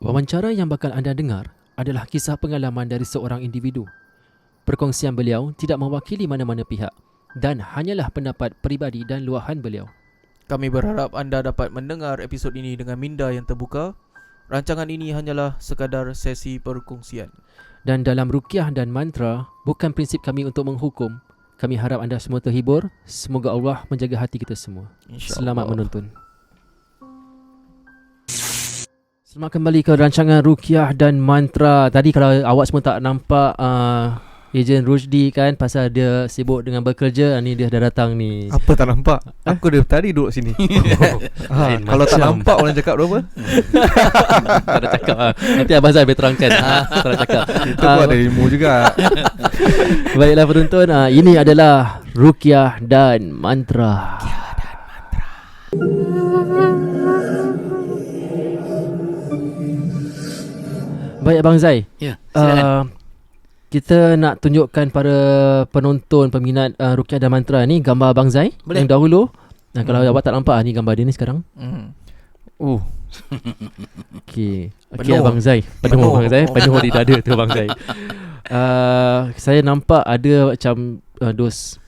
Wawancara yang bakal anda dengar adalah kisah pengalaman dari seorang individu. Perkongsian beliau tidak mewakili mana-mana pihak dan hanyalah pendapat peribadi dan luahan beliau. Kami berharap anda dapat mendengar episod ini dengan minda yang terbuka. Rancangan ini hanyalah sekadar sesi perkongsian. Dan dalam ruqyah dan mantra, bukan prinsip kami untuk menghukum. Kami harap anda semua terhibur. Semoga Allah menjaga hati kita semua. Selamat menonton. Selamat kembali ke rancangan Ruqyah dan Mantra. Tadi kalau awak semua tak nampak Ejen Rusdi kan, pasal dia sibuk dengan bekerja, ni dia dah datang ni. Apa tak nampak? Aku dari tadi duduk sini. Kalau tak nampak orang cakap berapa? Tak ada cakap nanti Abang Zai boleh terangkan. Tak ada cakap. Itu pun ada ilmu juga. Baiklah penonton, ini adalah Ruqyah dan Mantra. Baik Abang Zai. Ya, silakan. Kita nak tunjukkan para penonton peminat Ruqyah dan Mantra ni gambar Abang Zai Boleh. yang dahulu. Kalau awak tak nampak ni gambar dia ni sekarang. Okey. Okey Penuh. Abang Zai. Penuh Abang Zai. Penuh di dada tu Abang Zai. Saya nampak ada macam dos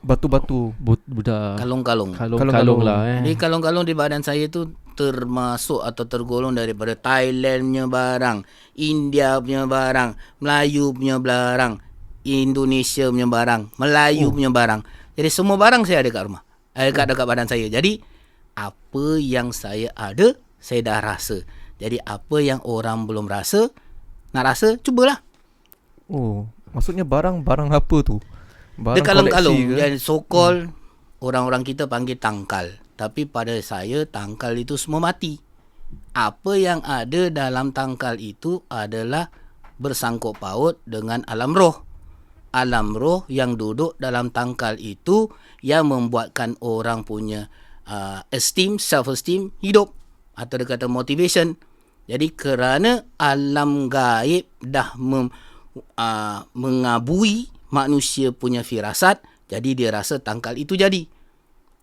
Batu-batu. budak Kalung-kalung. kalung lah Jadi kalung-kalung di badan saya tu termasuk atau tergolong daripada Thailand punya barang, India punya barang, Melayu punya barang, Indonesia punya barang, Melayu punya barang. Jadi semua barang saya ada kat rumah. Dekat badan saya. Jadi apa yang saya ada, saya dah rasa. Jadi apa yang orang belum rasa, nak rasa, cubalah. Oh, maksudnya barang-barang apa tu? Barang Dia kalung-kalung koleksi ke? yang so-called orang-orang kita panggil tangkal. Tapi pada saya tangkal itu semua mati. Apa yang ada dalam tangkal itu adalah bersangkut paut dengan alam roh. Alam roh yang duduk dalam tangkal itu yang membuatkan orang punya esteem, self-esteem hidup. Atau dia kata motivation. Jadi kerana alam gaib dah mengabui manusia punya firasat, jadi dia rasa tangkal itu jadi.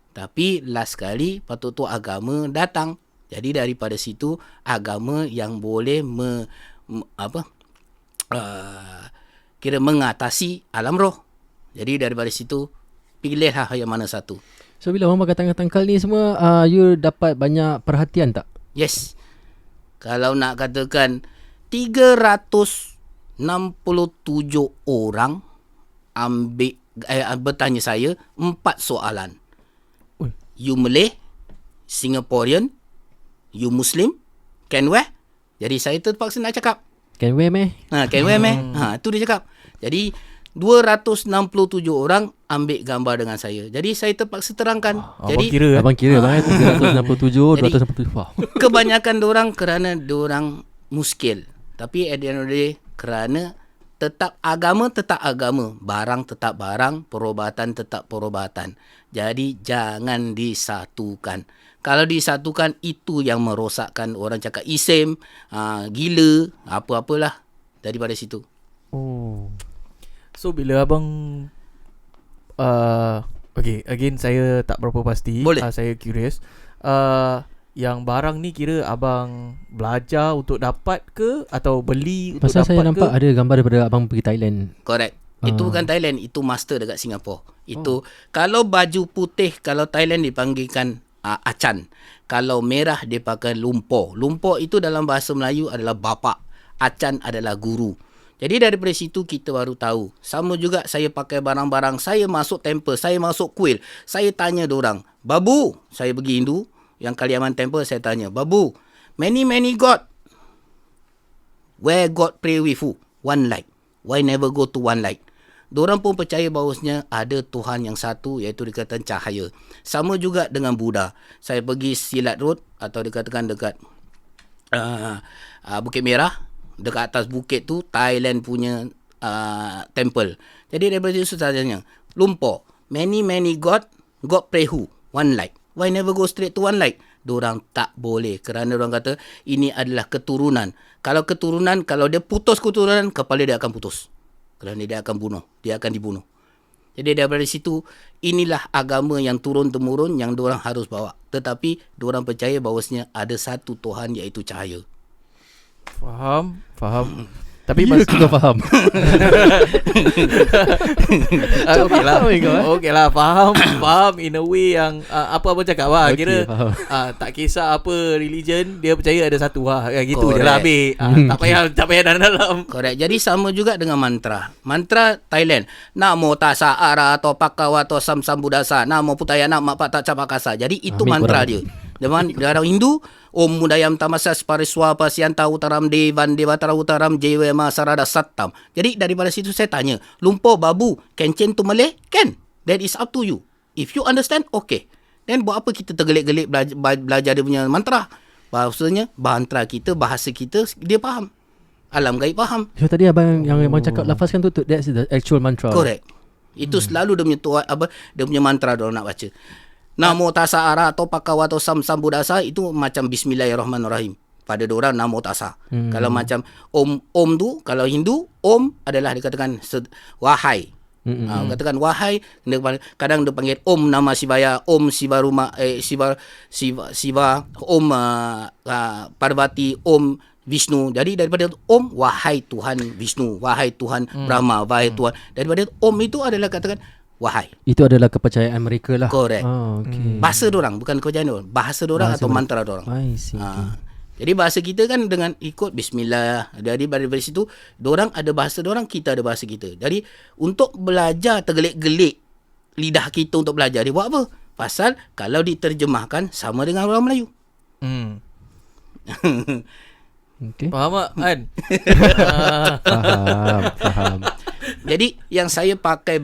Tapi last sekali patut tu agama datang. Jadi daripada situ agama yang boleh kira mengatasi alam roh. Jadi daripada situ pilihlah yang mana satu. So bila orang pakai tangkal ni semua, you dapat banyak perhatian tak? Yes. Kalau nak katakan 367 orang bertanya saya 4 soalan. You Malay, Singaporean, you Muslim, can wear? Jadi saya terpaksa nak cakap. Can wear meh? Can wear meh? Itu dia cakap. Jadi 267 orang ambil gambar dengan saya. Jadi saya terpaksa terangkan. Jadi Abang kira bang 367, 267. Wah. kebanyakan diorang kerana diorang muskil. Tapi at the end of the day, kerana tetap agama, barang tetap barang, perubatan tetap perubatan. Jadi jangan disatukan. Kalau disatukan, itu yang merosakkan. Orang cakap isim, gila, apa-apalah daripada situ. Oh. So bila abang okay, again saya tak berapa pasti. Boleh. Saya curious. Yang barang ni kira abang belajar untuk dapat ke atau beli untuk Pasal dapat saya nampak ke? ada gambar daripada abang pergi Thailand. Correct. Itu bukan Thailand, itu master dekat Singapura. Itu kalau baju putih, kalau Thailand dipanggilkan acan. Kalau merah dia pakai lumpur. Lumpur itu dalam bahasa Melayu adalah bapa. Acan adalah guru. Jadi daripada situ kita baru tahu. Sama juga saya pakai barang-barang, saya masuk temple, saya masuk kuil. Saya tanya diorang, "Babu," saya pergi Hindu, yang Kaliaman temple saya tanya, "Babu, many God. Where God pray with who? One light. Why never go to one light?" Diorang pun percaya bahawasanya ada Tuhan yang satu, iaitu dikatakan cahaya. Sama juga dengan Buddha. Saya pergi Silat Road atau dikatakan dekat Bukit Merah. Dekat atas bukit tu Thailand punya temple. Jadi daripada situ saya tanya, lumpur, many God pray who? One light. Why never go straight to one light? Diorang tak boleh kerana diorang kata ini adalah keturunan. Kalau keturunan, kalau dia putus keturunan, kepala dia akan putus. Kerana dia akan bunuh. Dia akan dibunuh. Jadi daripada situ, inilah agama yang turun-temurun yang diorang harus bawa. Tetapi diorang percaya bahawasanya ada satu Tuhan iaitu cahaya. Faham. Tapi kau faham. Okey lah. Faham kau, Okey lah, faham in a way yang apa abang cakap lah. Okey, Kira faham. tak kisah apa religion, dia percaya ada satu lah. Gitu je Correct. lah habis. Tak payah dalam. Correct. Jadi sama juga dengan mantra. Mantra Thailand. Namo tassa arahato bhagavato samsambudasa. Namo Buddhaya Namo Patacca Pakasa. Jadi itu Ambil mantra korang. dia. Dengan orang Hindu, Om Mudayam Tamasas Pariswa Pasyanta Utaram Devan Devatara Utaram Jewema Sarada Sattam. Jadi daripada situ saya tanya, Lumpur, Babu, can change to Malay? Can. That is up to you. If you understand, okay. Then buat apa kita tergelik-gelik belajar dia punya mantra? Maksudnya, mantra kita, bahasa kita, dia faham. Alam gaib faham. So tadi abang yang abang cakap lafazkan tu, that's the actual mantra. Correct. Itu selalu dia punya dia punya mantra dia orang nak baca. Namo tassa arahato bhagavato samsambudasa itu macam bismillahirrahmanirrahim. Pada diorang namo tassa. Kalau macam om tu, kalau Hindu, om adalah dikatakan wahai. Katakan wahai, kadang dia panggil om nama Sivaya, om Siva om Parvati, om Vishnu. Jadi daripada om, wahai Tuhan Vishnu, wahai Tuhan Brahma, wahai Tuhan. Daripada om itu adalah katakan wahai. Itu adalah kepercayaan mereka lah. Correct. Okay. Bahasa dorang, bukan kepercayaan dorang. Bahasa dorang Bahasa atau mereka. mantra dorang. I see. Jadi bahasa kita kan dengan ikut bismillah. Jadi dari situ dorang ada bahasa dorang, kita ada bahasa kita. Jadi untuk belajar tergelik-gelik lidah kita untuk belajar, dia buat apa? Pasal kalau diterjemahkan sama dengan orang Melayu. Okay. Faham tak kan? Faham. Jadi yang saya pakai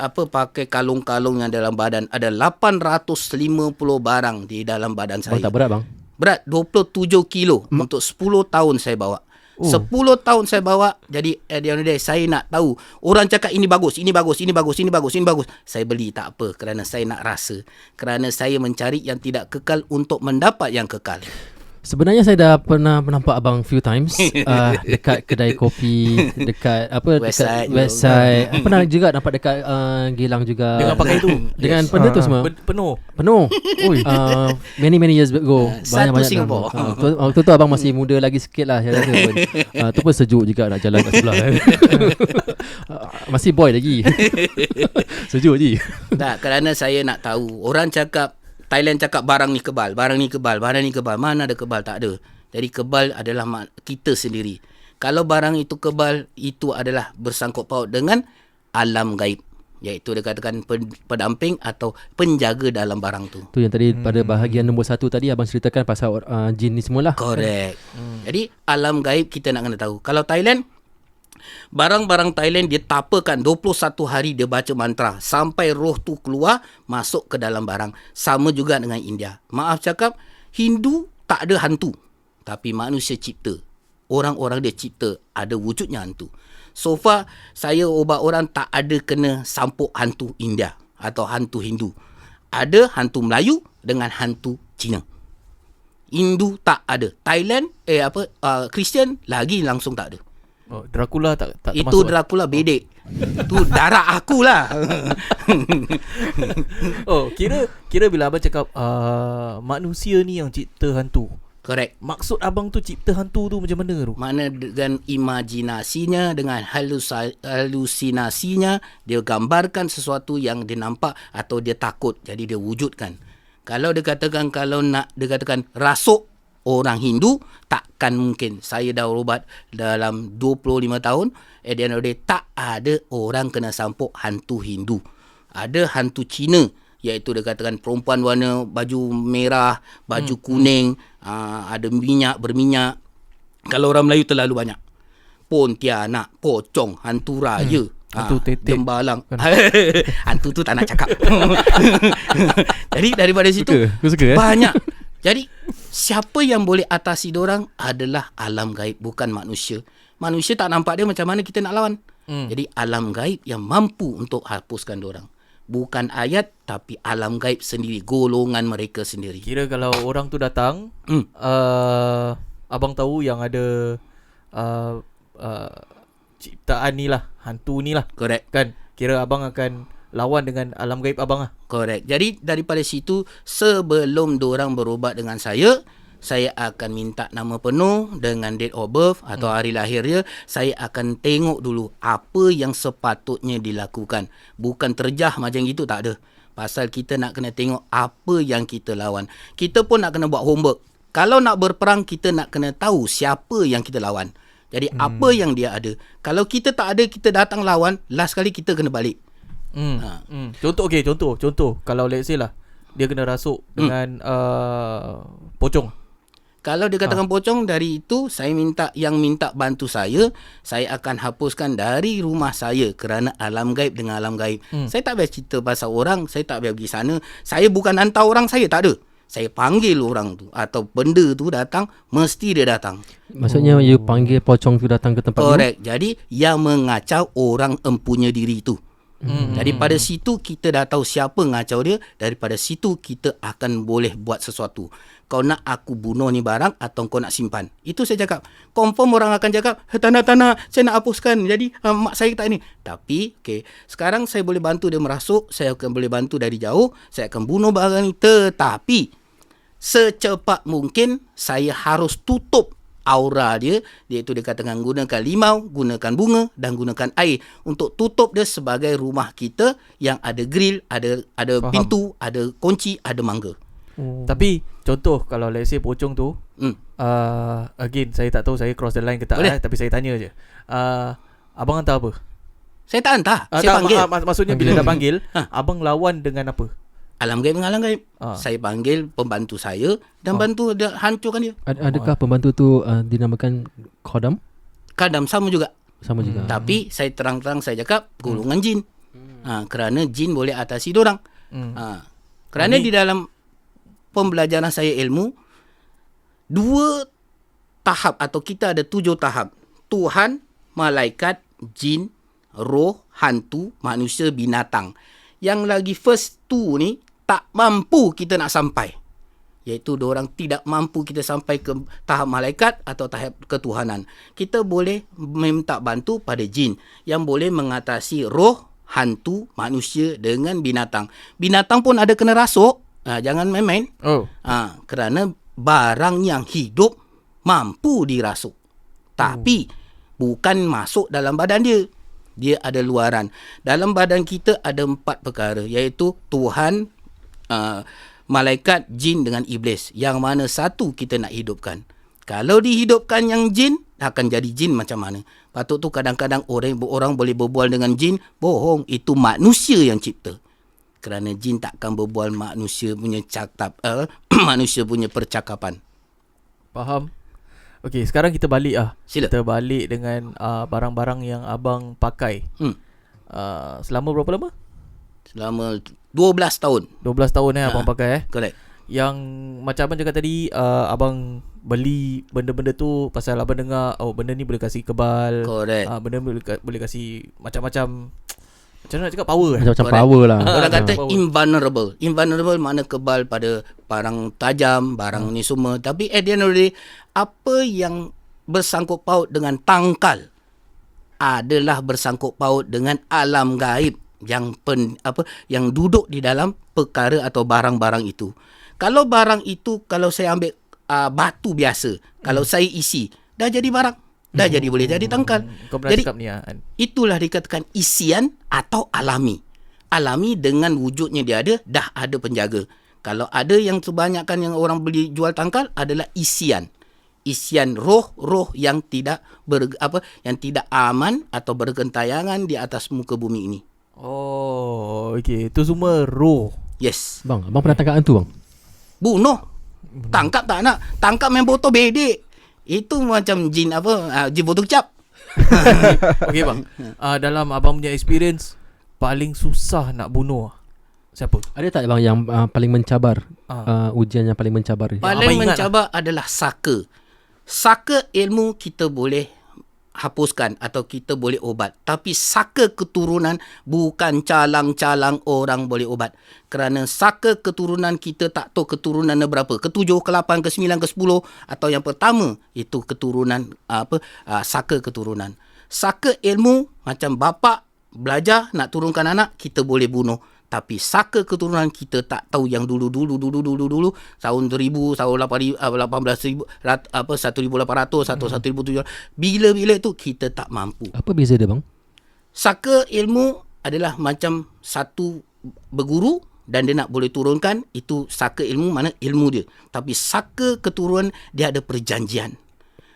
pakai kalung-kalung yang dalam badan ada 850 barang di dalam badan Bang saya. tak berat bang? Berat 27 kilo untuk 10 tahun saya bawa. 10 tahun saya bawa. Jadi at the end of the day, saya nak tahu. Orang cakap ini bagus, ini bagus, ini bagus, ini bagus, ini bagus. Saya beli tak apa kerana saya nak rasa. Kerana saya mencari yang tidak kekal untuk mendapat yang kekal. Sebenarnya saya dah pernah nampak abang few times dekat kedai kopi, dekat website. Pernah juga nampak dekat Geylang juga. Dengan pakai itu. Dengan benda tu semua. Penuh. Ui. Many years ago. Satu Singapore. Waktu tu abang masih muda lagi sikit lah saya rasa pun. Tu pun sejuk juga nak jalan kat sebelah kan. Masih boy lagi. Sejuk je. Tak, kerana saya nak tahu. Orang cakap Thailand cakap barang ni kebal, barang ni kebal, barang ni kebal. Mana ada kebal? Tak ada. Jadi kebal adalah kita sendiri. Kalau barang itu kebal, itu adalah bersangkut paut dengan alam gaib. Iaitu dia katakan pendamping atau penjaga dalam barang tu. Tu yang tadi pada bahagian nombor 1 tadi abang ceritakan pasal jin ni semualah. Correct. Jadi alam gaib kita nak kena tahu. Kalau Thailand, barang-barang Thailand dia tapakan 21 hari dia baca mantra sampai roh tu keluar masuk ke dalam barang. Sama juga dengan India. Maaf cakap, Hindu tak ada hantu. Tapi manusia cipta. Orang-orang dia cipta ada wujudnya hantu. So far, saya ubat orang tak ada kena sampuk hantu India atau hantu Hindu. Ada hantu Melayu dengan hantu Cina. Hindu tak ada. Thailand, Kristian lagi langsung tak ada. Oh, Dracula tak Itu termasuk. Dracula bedek. Tu darah akulah. Oh, kira bila abang cakap manusia ni yang cipta hantu. Correct. Maksud abang tu cipta hantu tu macam mana tu? Mana dengan imajinasinya, dengan halusinasinya, dia gambarkan sesuatu yang dia nampak atau dia takut. Jadi dia wujudkan. Kalau dia katakan, dia katakan rasuk orang Hindu, takkan mungkin. Saya dah ubat dalam 25 tahun. At the end of the day, tak ada orang kena sampuk hantu Hindu. Ada hantu Cina, iaitu dia katakan perempuan warna baju merah, baju kuning, ada berminyak. Kalau orang Melayu terlalu banyak. Pontianak, pocong, hantu raya. Hantu tetek. Gembalang. Hantu tu tak nak cakap. Jadi daripada situ Suka, banyak. Jadi siapa yang boleh atasi diorang adalah alam gaib, bukan manusia. Manusia tak nampak dia, macam mana kita nak lawan? Jadi alam gaib yang mampu untuk hapuskan diorang. Bukan ayat, tapi alam gaib sendiri, golongan mereka sendiri. Kira kalau orang tu datang, abang tahu yang ada ciptaan ni lah, hantu ni lah. Correct. Kan? Kira abang akan lawan dengan alam gaib abang lah. Correct. Jadi daripada situ, sebelum diorang berubat dengan saya saya akan minta nama penuh dengan date of birth atau hari lahir dia. Saya akan tengok dulu apa yang sepatutnya dilakukan. Bukan terjah macam gitu, tak ada. Pasal kita nak kena tengok apa yang kita lawan. Kita pun nak kena buat homework. Kalau nak berperang, kita nak kena tahu siapa yang kita lawan. Jadi apa yang dia ada. Kalau kita tak ada, kita datang lawan, last kali kita kena balik. Contoh kalau let's say lah dia kena rasuk dengan pocong. Kalau dia katakan pocong, dari itu saya minta bantu saya akan hapuskan dari rumah saya kerana alam gaib dengan alam gaib. Saya tak biasa cerita pasal orang, saya tak biasa pergi sana. Saya bukan hantar orang saya, tak ada. Saya panggil orang tu atau benda tu datang, mesti dia datang. Maksudnya you panggil pocong tu datang ke tempat you? Correct. Jadi yang mengacau orang empunya diri tu. Jadi pada situ kita dah tahu siapa ngacau dia. Daripada situ kita akan boleh buat sesuatu. Kau nak aku bunuh ni barang atau kau nak simpan? Itu saya cakap. Confirm orang akan cakap, tanah, saya nak hapuskan. Jadi mak saya tak ni. Tapi sekarang saya boleh bantu dia merasuk. Saya akan boleh bantu dari jauh. Saya akan bunuh barang ni. Tetapi secepat mungkin saya harus tutup aura dia, iaitu dia katakan gunakan limau, gunakan bunga dan gunakan air untuk tutup dia sebagai rumah kita yang ada grill, ada pintu, ada kunci, ada mangga. Tapi contoh kalau let's say pocong tu again saya tak tahu saya cross the line ke tak, tapi saya tanya je. Abang hantar apa? Saya tak hantar, saya panggil. Maksudnya bila dah panggil, abang lawan dengan apa? Alam gaib dengan alam gaib. Saya panggil pembantu saya dan bantu dia hancurkan dia. Adakah pembantu tu dinamakan Khodam? Kadam sama juga. Sama juga. Tapi saya terang-terang saya cakap golongan jin. Kerana jin boleh atasi diorang. Kerana di dalam pembelajaran saya ilmu, 2 tahap atau kita ada 7 tahap. Tuhan, malaikat, jin, roh, hantu, manusia, binatang. Yang lagi first 2 ni tak mampu kita nak sampai. Iaitu diorang tidak mampu kita sampai ke tahap malaikat atau tahap ketuhanan. Kita boleh minta bantu pada jin yang boleh mengatasi roh, hantu, manusia dengan binatang. Binatang pun ada kena rasuk. Jangan main-main. Kerana barang yang hidup mampu dirasuk. Tapi bukan masuk dalam badan dia. Dia ada luaran. Dalam badan kita ada 4 perkara, iaitu Tuhan, malaikat, jin dengan iblis. Yang mana satu kita nak hidupkan. Kalau dihidupkan yang jin, akan jadi jin macam mana? Patut tu kadang-kadang orang boleh berbual dengan jin. Bohong, itu manusia yang cipta. Kerana jin takkan berbual manusia punya manusia punya percakapan. Faham? Okey, sekarang kita balik Sila. Kita balik dengan barang-barang yang abang pakai. Selama berapa lama? Selama 12 tahun. 12 tahun abang pakai Correct. Yang macam abang cakap tadi, abang beli benda-benda tu pasal abang dengar benda ni boleh kasih kebal. Correct. Benda boleh kasih macam-macam. Macam mana nak cakap, power. Macam power lah. Orang kata power. invulnerable. Invulnerable makna kebal pada barang tajam, barang ni semua. Tapi at the end of the day, apa yang bersangkut paut dengan tangkal adalah bersangkut paut dengan alam gaib yang duduk di dalam perkara atau barang-barang itu. Kalau barang itu, kalau saya ambil batu biasa, kalau saya isi, dah jadi barang. Dah jadi boleh jadi tangkal. Kau pernah Jadi cakap ni itulah dikatakan isian atau alami. Alami dengan wujudnya dia ada, dah ada penjaga. Kalau ada yang kebanyakan yang orang beli jual tangkal adalah isian. Isian roh yang tidak yang tidak aman atau bergentayangan di atas muka bumi ini. Okey, itu semua roh. Yes. Bang pernah tangkap hantu bang? Bunuh. Tangkap tak nak. Tangkap main botol bedek. Itu macam jin jin botol kecap. Okey bang. Dalam abang punya experience, paling susah nak bunuh siapa? Ada tak bang yang paling mencabar? Ujian yang paling mencabar ni? Paling mencabar adalah saka. Saka ilmu kita boleh hapuskan atau kita boleh ubat. Tapi saka keturunan bukan calang-calang orang boleh ubat. Kerana saka keturunan kita tak tahu keturunan berapa. Ke-7, ke-8, ke-9, ke-10. Atau yang pertama itu keturunan saka keturunan. Saka ilmu macam bapa belajar nak turunkan anak, kita boleh bunuh. Tapi saka keturunan kita tak tahu yang dulu tahun 1000, tahun 18,000, 1800 atau 1700. Bila itu kita tak mampu. Apa beza dia bang? Saka ilmu adalah macam satu berguru dan dia nak boleh turunkan, itu saka ilmu, mana ilmu dia. Tapi saka keturunan dia ada perjanjian.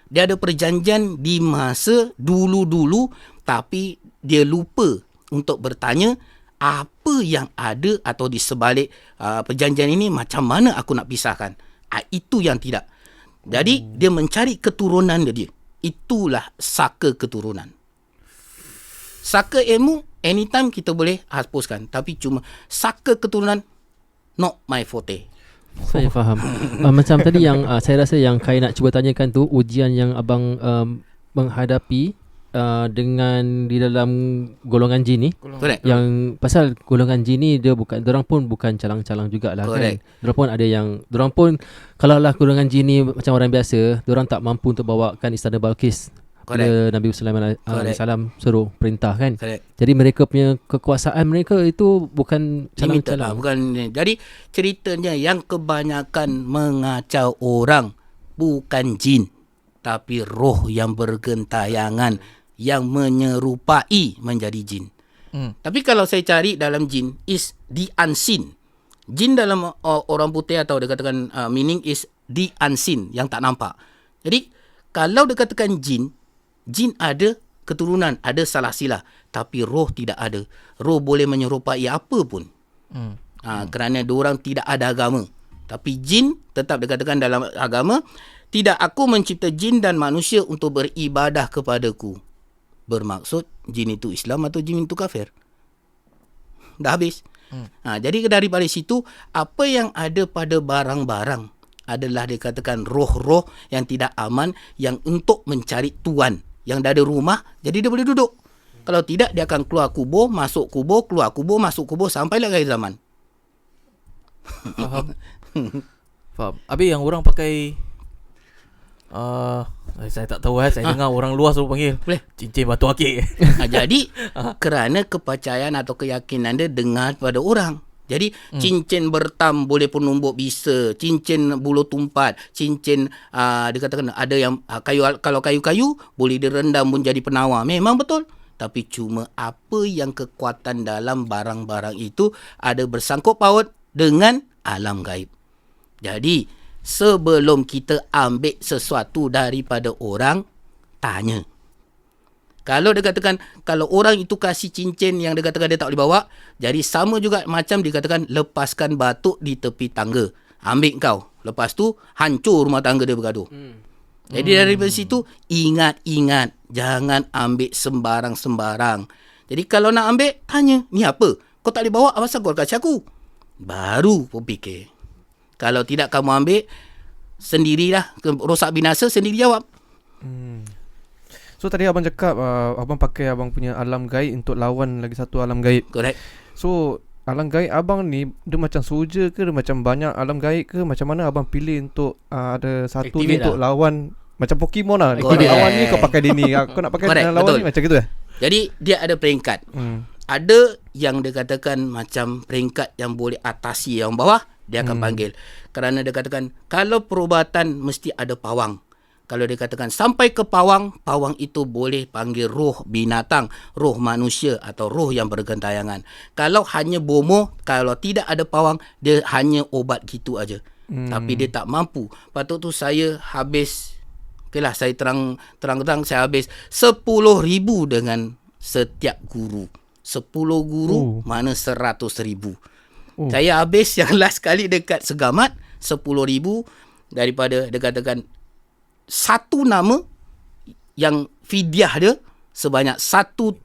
Dia ada perjanjian di masa dulu, tapi dia lupa untuk bertanya apa yang ada atau di sebalik perjanjian ini, macam mana aku nak pisahkan. Itu yang tidak. Jadi dia mencari keturunan dia. Itulah saka keturunan. Saka ilmu anytime kita boleh hapuskan, tapi cuma saka keturunan not my forte. Saya faham. Macam tadi yang saya rasa yang Kai nak cuba tanyakan tu, ujian yang abang menghadapi dengan di dalam golongan jin ni. Correct. Yang pasal golongan jin ni dia bukan, dorang pun bukan calang-calang jugalah kan. Dorang pun ada yang, dorang pun kalau lah golongan jin ni macam orang biasa, dorang tak mampu untuk bawakan istana Balqis. Bila Nabi Sulaiman AS suruh perintah kan. Correct. Jadi mereka punya kekuasaan mereka itu bukan calang-calang. Bukan. Jadi ceritanya yang kebanyakan mengacau orang bukan jin, tapi roh yang bergentayangan yang menyerupai menjadi jin. Tapi kalau saya cari dalam jin is the unseen. Jin dalam orang putih atau dia katakan meaning is the unseen, yang tak nampak. Jadi kalau dia katakan jin ada keturunan, ada salah silah, tapi roh tidak ada. Roh boleh menyerupai apa pun. Kerana diorang tidak ada agama. Tapi jin tetap dikatakan dalam agama, tidak aku mencipta jin dan manusia untuk beribadah kepadaku. Bermaksud jin itu Islam atau jin itu kafir? Dah habis. Jadi daripada situ, apa yang ada pada barang-barang adalah dikatakan roh-roh yang tidak aman, yang untuk mencari tuan. Yang dah ada rumah, jadi dia boleh duduk. Kalau tidak, dia akan keluar kubur, masuk kubur, keluar kubur, masuk kubur, sampailah akhir zaman. Faham. Habis yang orang pakai saya tak tahu saya dengar orang luar suruh panggil Boleh. cincin batu akik. Jadi kerana kepercayaan atau keyakinan dia dengar pada orang. Jadi cincin bertam boleh penumbuk bisa, cincin bulu tumpat, cincin dikatakan ada yang kayu, kalau kayu-kayu boleh direndam pun jadi penawar. Memang betul. Tapi cuma apa yang kekuatan dalam barang-barang itu ada bersangkut paut dengan alam gaib. Jadi sebelum kita ambil sesuatu daripada orang, tanya. Kalau dia katakan, kalau orang itu kasih cincin yang dia katakan dia tak boleh bawa, jadi sama juga macam dikatakan lepaskan batuk di tepi tangga. Ambil kau. Lepas tu hancur rumah tangga dia bergaduh. Jadi daripada situ, ingat-ingat. Jangan ambil sembarang-sembarang. Jadi kalau nak ambil, tanya. Ni apa? Kau tak boleh bawa, apa pasal kau kasih aku? Baru berfikir. Kalau tidak kamu ambil, sendirilah. Rosak binasa, sendiri jawab. So tadi abang cakap abang pakai abang punya alam gaib untuk lawan lagi satu alam gaib. Correct. So alam gaib abang ni dia macam soja ke, dia macam banyak alam gaib ke, macam mana abang pilih untuk ada satu Activate ni untuk lah. lawan, macam Pokemon lah. Kau Correct. nak lawan ni, kau pakai dia ni. Kau nak pakai Correct, dengan lawan betul. ni, macam gitu Jadi dia ada peringkat. Ada yang dia katakan macam peringkat yang boleh atasi yang bawah, dia akan panggil. Kerana dia katakan kalau perubatan mesti ada pawang. Kalau dia katakan sampai ke pawang, pawang itu boleh panggil roh binatang, roh manusia atau roh yang bergentayangan. Kalau hanya bomoh, kalau tidak ada pawang, dia hanya obat gitu aja. Tapi dia tak mampu. Patut tu saya habis, okeylah saya terang saya habis 10,000 dengan setiap guru. 10 guru mana 100,000. Saya habis yang last kali dekat Segamat 10,000 daripada dia katakan satu nama yang fidyah dia sebanyak 177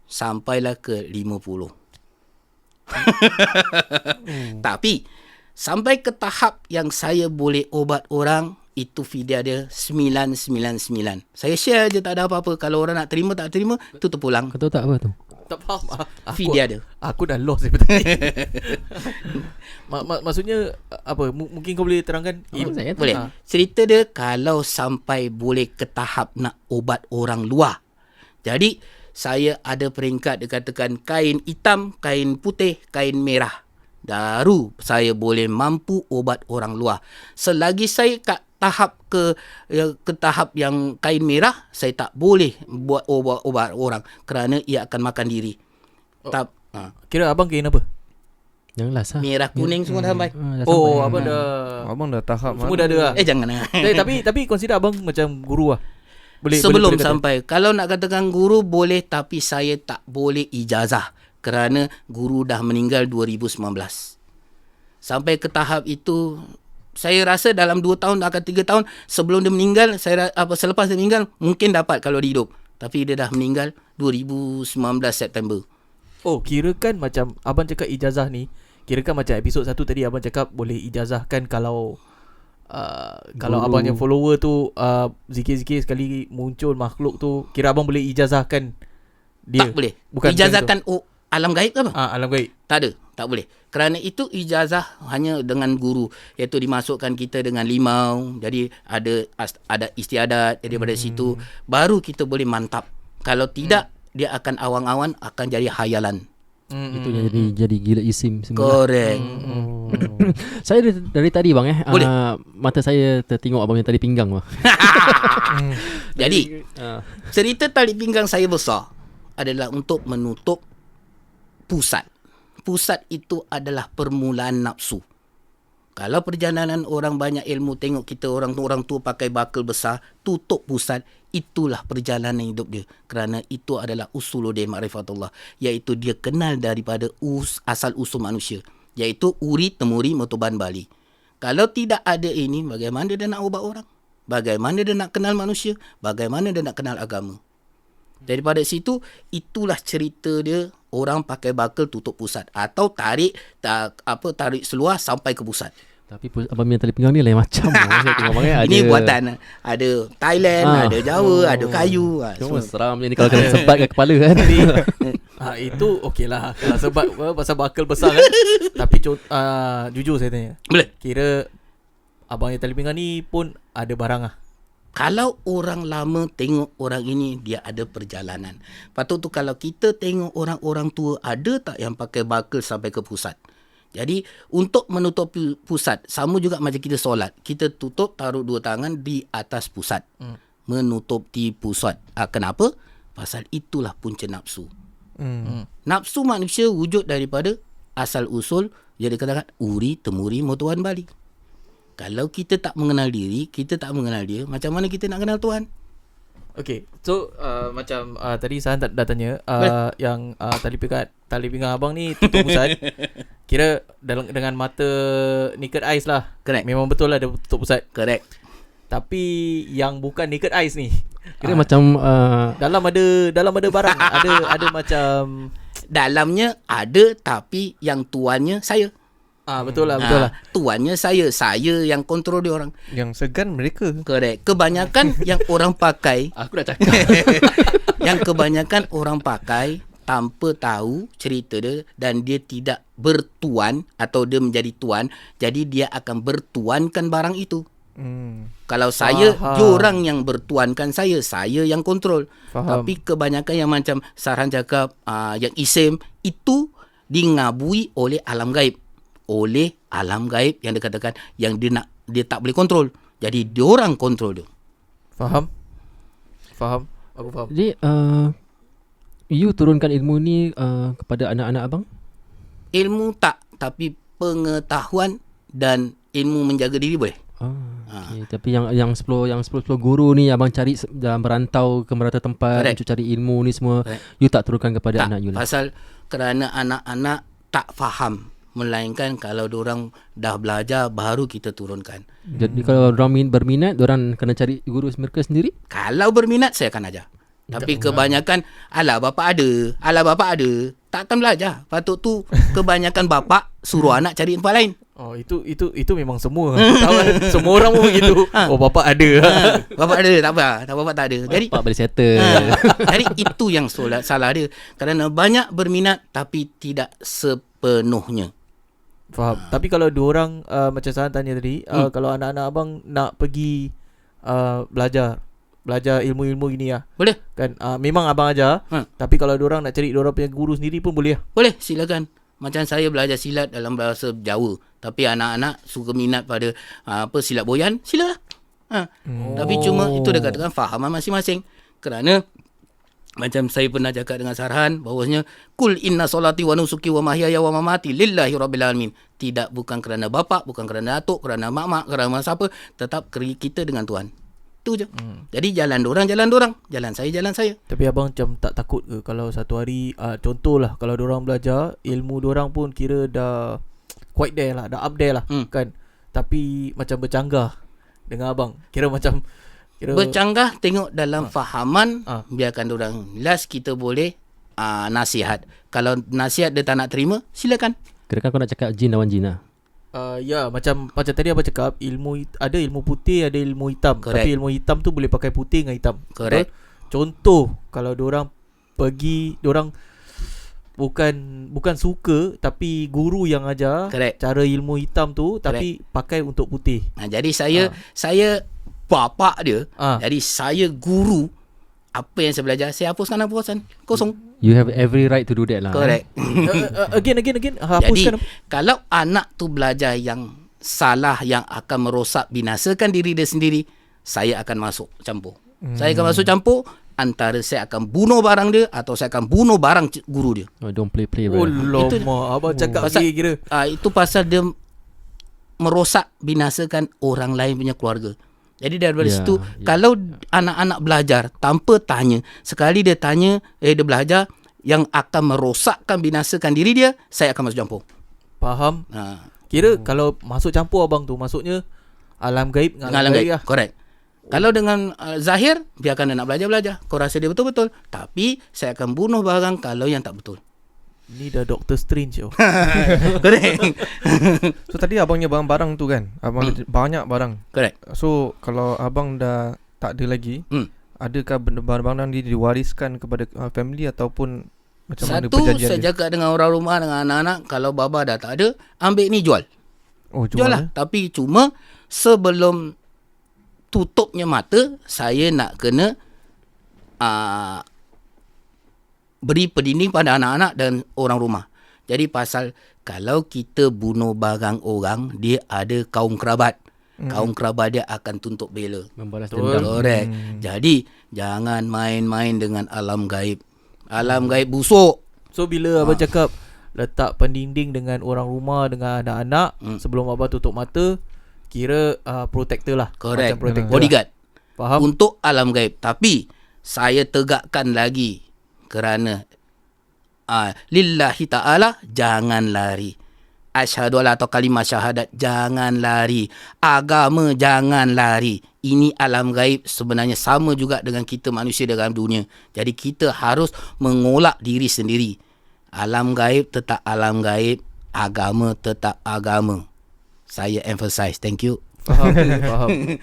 sampailah ke 50. Tapi sampai ke tahap yang saya boleh obat orang, itu fidyah dia 999. Saya share je, tak ada apa-apa. Kalau orang nak terima tak terima, tu terpulang. Kau tahu tak apa tu? Tak faham. Fidyah dia. Aku dah lost daripada tadi. Maksudnya apa? Mungkin kau boleh terangkan? Saya tak Boleh. Cerita dia kalau sampai boleh ke tahap nak obat orang luar. Jadi saya ada peringkat dia katakan kain hitam, kain putih, kain merah. Baru saya boleh mampu ubat orang luar. Selagi saya kat tahap ke tahap yang kain merah, saya tak boleh buat ubat orang kerana ia akan makan diri. Kira abang kain apa? Yang last lah. Merah kuning semua dah sampai. Abang dah Abang dah tahap semua dah ada lah. Jangan lah. Tapi consider abang macam guru lah. Sebelum boleh sampai, kalau nak katakan guru boleh, tapi saya tak boleh ijazah kerana guru dah meninggal 2019. Sampai ke tahap itu, saya rasa dalam 2 tahun akan 3 tahun sebelum dia meninggal, selepas dia meninggal mungkin dapat kalau dia hidup. Tapi dia dah meninggal 2019 September. Oh, kira kan macam abang cakap ijazah ni, kira kan macam episod 1 tadi abang cakap boleh ijazahkan kalau abangnya follower tu zikir-zikir sekali muncul makhluk tu, kira abang boleh ijazahkan dia. Tak boleh. Bukan Ijazahkan alam gaib ke apa? Alam gaib. Tak ada, tak boleh. Kerana itu ijazah hanya dengan guru, iaitu dimasukkan kita dengan limau. Jadi ada istiadat daripada situ baru kita boleh mantap. Kalau tidak dia akan awang-awan, akan jadi hayalan. Itu yang jadi gila isim semua. Correct. Saya dari tadi bang Boleh. mata saya tertengok abang yang tali pinggang bang. Jadi cerita tali pinggang saya besar adalah untuk menutup pusat. Pusat itu adalah permulaan nafsu. Kalau perjalanan orang banyak ilmu, tengok kita orang tua pakai bakal besar, tutup pusat, itulah perjalanan hidup dia. Kerana itu adalah usuluddin ma'rifatullah, iaitu dia kenal daripada asal usul manusia, iaitu uri, temuri, motoban, bali. Kalau tidak ada ini, bagaimana dia nak ubat orang? Bagaimana dia nak kenal manusia? Bagaimana dia nak kenal agama? Daripada situ, itulah cerita dia, orang pakai bakal tutup pusat atau tarik seluar sampai ke pusat. Tapi abang yang tali pinggang ni lain macam. Saya tengok abang Ini buatan ada Thailand, ada Jawa, ada kayu. Cuma seram ni kalau kena sebat kat kepala kan. Itu okey lah. Kalau sebab pasal bakal besar kan. Tapi jujur saya tanya, Boleh. kira abang yang tali pinggang ni pun ada barang lah. Kalau orang lama tengok orang ini, dia ada perjalanan. Patut tu kalau kita tengok orang-orang tua, ada tak yang pakai bakal sampai ke pusat? Jadi untuk menutup pusat, sama juga macam kita solat. Kita tutup, taruh 2 tangan di atas pusat. Menutup di pusat. Kenapa? Pasal itulah punca nafsu. Nafsu manusia wujud daripada asal usul, jadi katakan uri, temuri, motuan, bali. Kalau kita tak mengenal diri, kita tak mengenal dia, macam mana kita nak kenal Tuhan? Okay, so macam tadi saya dah tanya yang tali pinggang abang ni tutup pusat. Kira dengan mata naked eyes lah. Correct. Memang betul lah dia tutup pusat. Correct. Tapi yang bukan naked eyes ni, Kira macam dalam ada barang, ada macam dalamnya ada, tapi yang tuannya saya. Betul lah. Tuannya saya yang kontrol dia orang. Yang segan mereka. Correct. Kebanyakan yang orang pakai, aku dah cakap. yang kebanyakan orang pakai tanpa tahu cerita dia, dan dia tidak bertuan atau dia menjadi tuan, jadi dia akan bertuankan barang itu. Kalau saya, diorang yang bertuankan saya yang kontrol. Faham. Tapi kebanyakan yang macam Sarhan cakap, yang isim itu dingabui oleh alam gaib. Oleh alam gaib yang dikatakan yang dia tak boleh kontrol. Jadi diorang kontrol dia. Faham. Aku faham. Jadi you turunkan ilmu ni kepada anak-anak abang? Ilmu tak, tapi pengetahuan dan ilmu menjaga diri boleh. Okay. Tapi yang 10 guru ni abang cari dalam berantau ke merata tempat. Correct. Untuk cari ilmu ni semua. Correct. You tak turunkan kepada Tak, anak you lah. pasal kerana anak-anak tak faham, melainkan kalau diorang dah belajar baru kita turunkan. Jadi kalau orang berminat, orang kena cari guru mereka sendiri. Kalau berminat saya akan ajar. Tapi kebanyakan alah bapa ada, tak akan belajar. Patut tu kebanyakan bapa suruh anak cari tempat lain. Oh, itu memang semua. Tahu kan? Semua orang pun begitu. Oh, bapa ada. Bapa ada, tak apa. Bapa tak ada. Jadi Pak boleh settle. jadi itu yang salah dia. Kerana banyak berminat tapi tidak sepenuhnya. Faham. Tapi kalau dua orang macam saya tanya tadi, kalau anak-anak abang nak pergi belajar belajar ilmu-ilmu gini lah. Boleh? Kan memang abang ajar, tapi kalau diorang nak cari diorang punya guru sendiri pun boleh lah. Boleh, silakan. Macam saya belajar silat dalam bahasa Jawa, tapi anak-anak suka minat pada silat boyan, silalah. Tapi cuma itu dia katakan fahaman masing-masing. Kerana macam saya pernah cakap dengan Sarhan bahawasanya kul inna solati wa nusuki wa mahyaya wa mamati lillahi rabbil alamin. Tidak, bukan kerana bapa, bukan kerana datuk, kerana mak-mak, kerana siapa, tetap kita dengan Tuhan. Itu je. Jadi jalan dorang, jalan saya. Tapi abang macam tak takut ke kalau satu hari contohlah kalau diorang belajar ilmu diorang pun kira dah quite there lah, dah up there lah kan. Tapi macam bercanggah dengan abang. Kira bercanggah tengok dalam fahaman, biarkan dorang. Last kita boleh nasihat. Kalau nasihat dia tak nak terima, silakan. Kira-kira kau nak cakap jin lawan jin lah. Ya macam tadi abang cakap ada ilmu putih, ada ilmu hitam. Correct. Tapi ilmu hitam tu boleh pakai putih dengan hitam. Correct. Contoh kalau diorang bukan suka tapi guru yang ajar Correct. cara ilmu hitam tu tapi pakai untuk putih. Jadi saya bapak dia. Jadi saya guru. Apa yang saya belajar, saya hapuskan kosong. You have every right to do that lah. Correct. Again Jadi hapuskan. kalau anak tu belajar yang salah, yang akan merosak, binasakan diri dia sendiri, saya akan masuk campur. Saya akan masuk campur. Antara saya akan bunuh barang dia atau saya akan bunuh barang guru dia. Don't play Oh brother. lama abang cakap pasal, kira. Itu pasal dia merosak, binasakan orang lain punya keluarga. Jadi daripada situ, kalau anak-anak belajar tanpa tanya, sekali dia tanya, dia belajar yang akan merosakkan, binasakan diri dia, saya akan masuk campur. Faham? Kira kalau masuk campur abang tu, maksudnya alam gaib dengan alam gaib lah. Correct. Kalau dengan zahir, biarkan dia nak belajar. Kau rasa dia betul-betul. Tapi saya akan bunuh barang kalau yang tak betul. Ni dah Doctor Strange oh. Correct. So tadi abangnya barang-barang tu kan, abang banyak barang. Correct. So kalau abang dah tak ada lagi, adakah barang-barang ni diwariskan kepada family ataupun macam mana Satu, perjanjian saya dia? jaga dengan orang rumah, dengan anak-anak. Kalau baba dah tak ada, ambil ni jual. Jual lah. Tapi cuma sebelum tutupnya mata, saya nak kena beri pendinding pada anak-anak dan orang rumah. Jadi pasal kalau kita bunuh barang orang, dia ada kaum kerabat. Kaum kerabat dia akan tuntut bela. Membalas dendam. Correct. Jadi jangan main-main dengan alam gaib. Alam gaib busuk. So bila abang cakap letak pendinding dengan orang rumah, dengan anak-anak sebelum abang tutup mata, kira protector lah. Correct. Macam protector Bodyguard. Lah. Faham? Untuk alam gaib. Tapi saya tegakkan lagi kerana lillahi ta'ala, jangan lari. Asyhadu alla atau kalimah syahadat, jangan lari. Agama, jangan lari. Ini alam gaib sebenarnya sama juga dengan kita manusia dalam dunia. Jadi kita harus mengolak diri sendiri. Alam gaib tetap alam gaib, agama tetap agama. Saya emphasize. Thank you. Faham.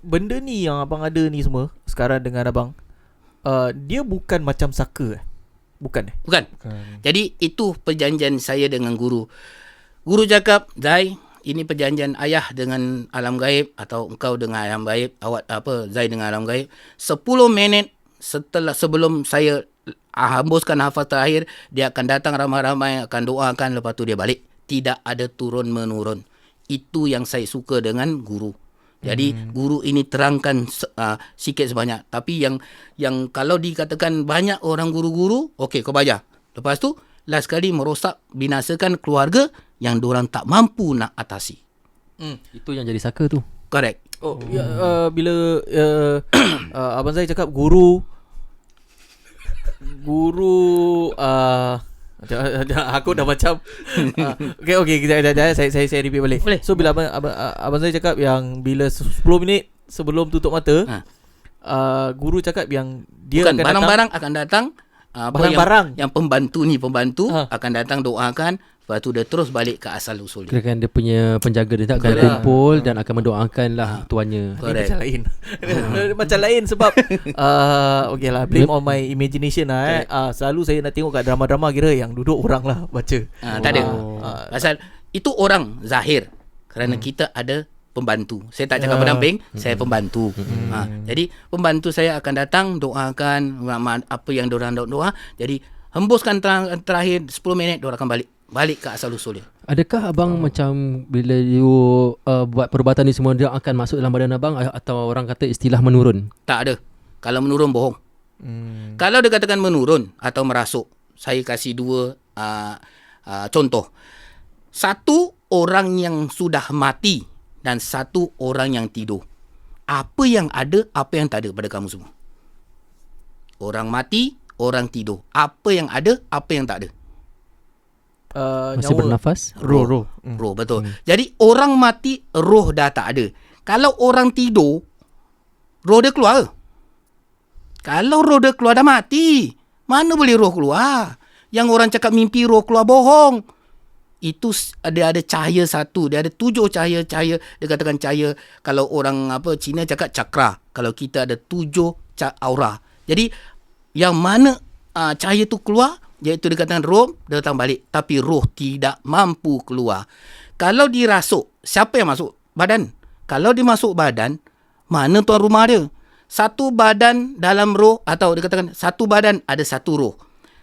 Benda ni yang abang ada ni semua sekarang dengan abang, dia bukan macam saka Bukan. Jadi itu perjanjian saya dengan guru. Guru cakap, Zai, ini perjanjian ayah dengan alam gaib atau engkau dengan alam gaib, Zai dengan alam gaib. 10 minit sebelum saya hembuskan hafaz terakhir, dia akan datang ramai-ramai, akan doakan, lepas tu dia balik. Tidak ada turun-menurun. Itu yang saya suka dengan guru. Jadi guru ini terangkan sikit sebanyak. Tapi yang kalau dikatakan banyak orang guru-guru, okey kau bayar. Lepas tu last kali merosak, binasakan keluarga yang diorang tak mampu nak atasi. Itu yang jadi saka tu. Correct. Bila abang saya cakap guru aku dah macam okey kejap saya repeat balik. Boleh. So bila abang saya cakap yang bila 10 minit sebelum tutup mata, guru cakap yang dia bukan akan barang-barang akan datang, barang-barang yang pembantu akan datang doakan, lepas tu dia terus balik ke asal usul dia. Kirakan dia punya penjaga dia tak akan Correct. kumpul dan akan mendoakan lah tuannya. Correct. macam lain. Macam lain sebab okay lah, blame on my imagination lah. Selalu saya nak tengok kat drama-drama kira yang duduk orang lah baca. Tak ada. Pasal itu orang zahir. Kerana kita ada pembantu. Saya tak cakap pendamping, saya pembantu. Jadi pembantu saya akan datang doakan apa yang diorang doa. Jadi hembuskan terakhir 10 minit diorang akan balik ke asal usul dia. Adakah abang macam bila you buat perubatan ni semua dia akan masuk dalam badan abang atau orang kata istilah menurun? Tak ada. Kalau menurun bohong. Kalau dia katakan menurun atau merasuk, saya kasih dua contoh. Satu, orang yang sudah mati dan satu, orang yang tidur. Apa yang ada, apa yang tak ada pada kamu semua? Orang mati, orang tidur. Apa yang ada, apa yang tak ada? Masih nyawa. bernafas? Roh. Roh, betul. Jadi orang mati, roh dah tak ada. Kalau orang tidur, roh dia keluar. Kalau roh dia keluar dah mati, mana boleh roh keluar? Yang orang cakap mimpi roh keluar, bohong. Itu dia ada cahaya satu, dia ada 7 cahaya. Dia katakan cahaya, kalau orang Cina cakap cakra. Kalau kita ada 7 aura. Jadi yang mana cahaya tu keluar, iaitu dia katakan roh, dia datang balik. Tapi roh tidak mampu keluar. Kalau dirasuk, siapa yang masuk? Badan. Kalau dia masuk badan, mana tuan rumah dia? Satu badan dalam roh, atau dia katakan satu badan ada satu roh.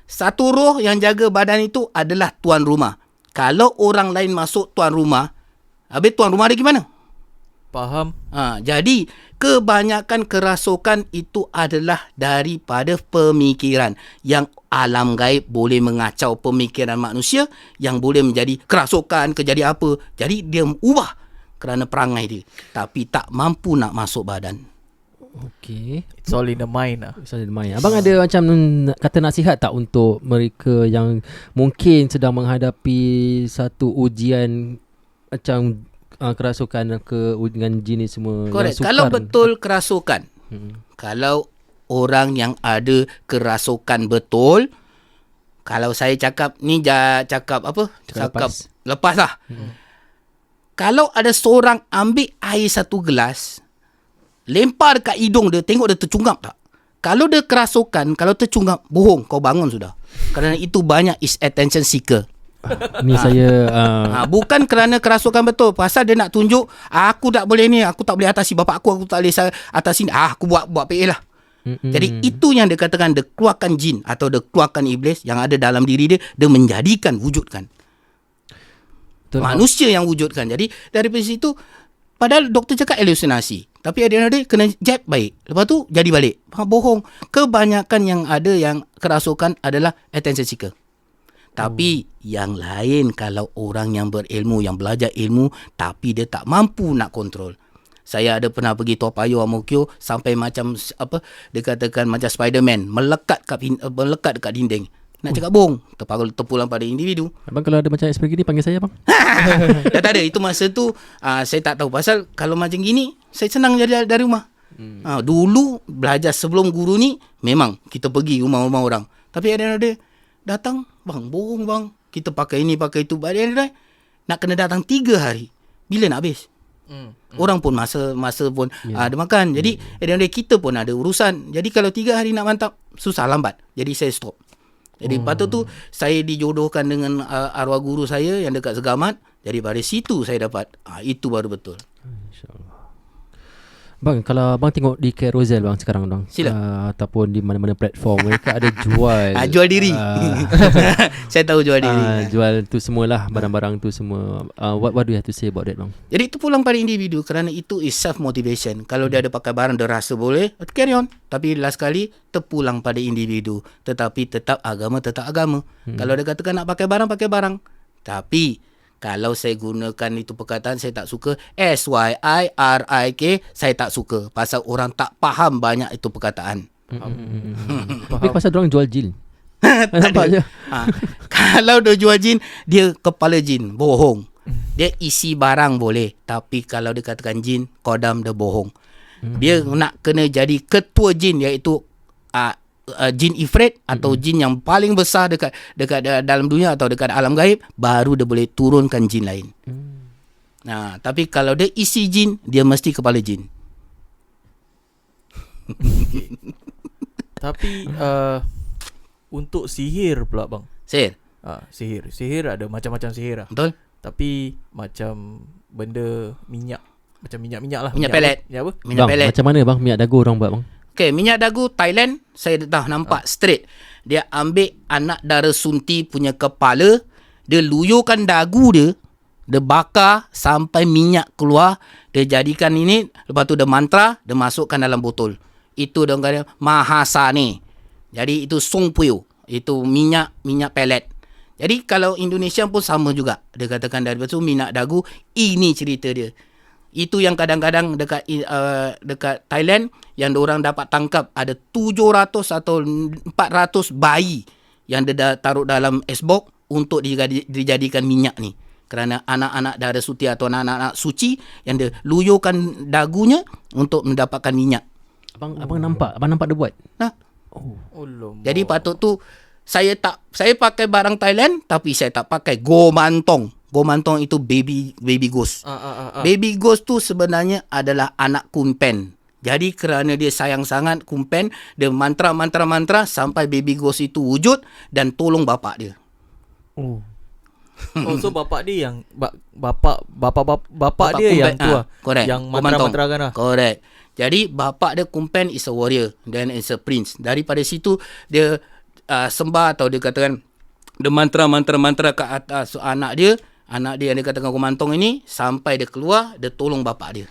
Satu roh yang jaga badan itu adalah tuan rumah. Kalau orang lain masuk tuan rumah, habis tuan rumah dia gimana? Faham. Jadi kebanyakan kerasukan itu adalah daripada pemikiran. Yang alam gaib boleh mengacau pemikiran manusia, yang boleh menjadi kerasukan, kejadian apa. Jadi dia ubah kerana perangai dia, tapi tak mampu nak masuk badan. Okey. It's all in the mind lah. Misalnya main. Abang ada macam kata nasihat tak untuk mereka yang mungkin sedang menghadapi satu ujian macam kerasukan dengan jin ni semua? Correct. Kalau betul kerasukan, kalau orang yang ada kerasukan betul, kalau saya cakap ni cakap apa? Cakap lepas lah. Kalau ada seorang ambil air satu gelas, lempar dekat hidung dia, tengok dia tercungap tak? Kalau dia kerasukan, kalau tercungap, bohong, kau bangun sudah. Kerana itu banyak is attention seeker. Ni saya Bukan kerana kerasukan betul. Pasal dia nak tunjuk, aku tak boleh ni, aku tak boleh atasi bapak aku tak boleh atasi ni. Aku buat PA lah. Jadi itu yang dia katakan, dia keluarkan jin atau dia keluarkan iblis yang ada dalam diri dia, dia menjadikan, wujudkan. Betul. Manusia yang wujudkan. Jadi daripada situ, padahal doktor cakap halusinasi, tapi ada dia kena jab baik. Lepas tu jadi balik. Bohong. Kebanyakan yang ada yang kerasukan adalah attention seeker. Tapi yang lain, kalau orang yang berilmu, yang belajar ilmu, tapi dia tak mampu nak kontrol. Saya ada pernah pergi Toa Payoh, Amokyo, sampai macam dia katakan macam Spiderman, melekat dekat dinding. Nak cakap bohong, terpulang pada individu. Abang kalau ada macam experience gini, panggil saya bang. Dah tak ada. Itu masa tu saya tak tahu. Pasal kalau macam gini, saya senang jadi dari rumah. Dulu belajar sebelum guru ni, memang kita pergi rumah-rumah orang. Tapi ada datang, bang, bohong bang, kita pakai ini, pakai itu. Ada nak kena datang 3 hari. Bila nak habis? Orang pun masa pun ada makan. Jadi ada kita pun ada urusan. Jadi kalau 3 hari nak mantap, susah, lambat. Jadi saya stop. Jadi patut tu saya dijodohkan dengan arwah guru saya yang dekat Segamat. Jadi dari situ saya dapat itu baru betul. InsyaAllah. Bang, kalau abang tengok di Carousel bang sekarang bang, sila. Ataupun di mana-mana platform, mereka ada jual jual diri. Saya tahu jual diri. Jual tu semualah, barang-barang tu semua. What do you have to say about that bang? Jadi itu pulang pada individu, kerana itu is self motivation. Kalau dia ada pakai barang, dia rasa boleh, carry on. Tapi last kali terpulang pada individu. Tetapi tetap agama. Kalau dia katakan nak pakai barang. Tapi kalau saya gunakan itu perkataan, saya tak suka. SYIRIK, saya tak suka. Pasal orang tak faham banyak itu perkataan. Tapi pasal diorang jual jin. Nampak je. Kalau dia jual jin, dia kepala jin. Bohong. Dia isi barang boleh. Tapi kalau dia katakan jin, kodam, dia bohong. Dia nak kena jadi ketua jin, iaitu jin ifrit atau jin yang paling besar dekat dalam dunia atau dekat alam gaib, baru dia boleh turunkan jin lain. Tapi kalau dia isi jin, dia mesti kepala jin. Tapi untuk sihir pula bang. Sihir. Sihir ada macam-macam sihir lah. Betul. Tapi macam benda minyak. Macam minyak-minyak lah. Minyak pelet. Minyak apa? Minyak Bang, pelet. macam mana bang minyak dagu orang buat bang? Okay, minyak dagu Thailand saya dah nampak straight. Dia ambil anak dara sunti punya kepala, dia luyurkan dagu dia, dia bakar sampai minyak keluar, dia jadikan ini, lepas tu dia mantra, dia masukkan dalam botol. Itu dia kata Mahasani. Jadi itu Song Puyo. Itu minyak pelet. Jadi kalau Indonesia pun sama juga. Dia katakan dari tu minyak dagu, ini cerita dia. Itu yang kadang-kadang dekat Thailand yang orang dapat tangkap ada 700 atau 400 bayi yang dia dah taruh dalam esbok untuk dijadikan minyak ni. Kerana anak-anak dara suci atau anak-anak suci yang dia luyurkan dagunya untuk mendapatkan minyak. Abang nampak dia buat. Nah, Allah. jadi patut tu saya pakai barang Thailand tapi saya tak pakai gomantong. Gomantong itu baby ghost. Baby ghost tu sebenarnya adalah anak kumpen. Jadi kerana dia sayang sangat kumpen, dia mantra sampai baby ghost itu wujud dan tolong bapak dia. Oh, so bapak dia yang bapak dia kumpen, yang tu lah. Correct. Yang mantra-mantrakan lah. Correct. Jadi bapak dia kumpen is a warrior, then is a prince. Daripada situ dia sembah atau dia katakan dia mantra ke atas anak dia yang dia katakan gomantong ini sampai dia keluar, dia tolong bapak dia.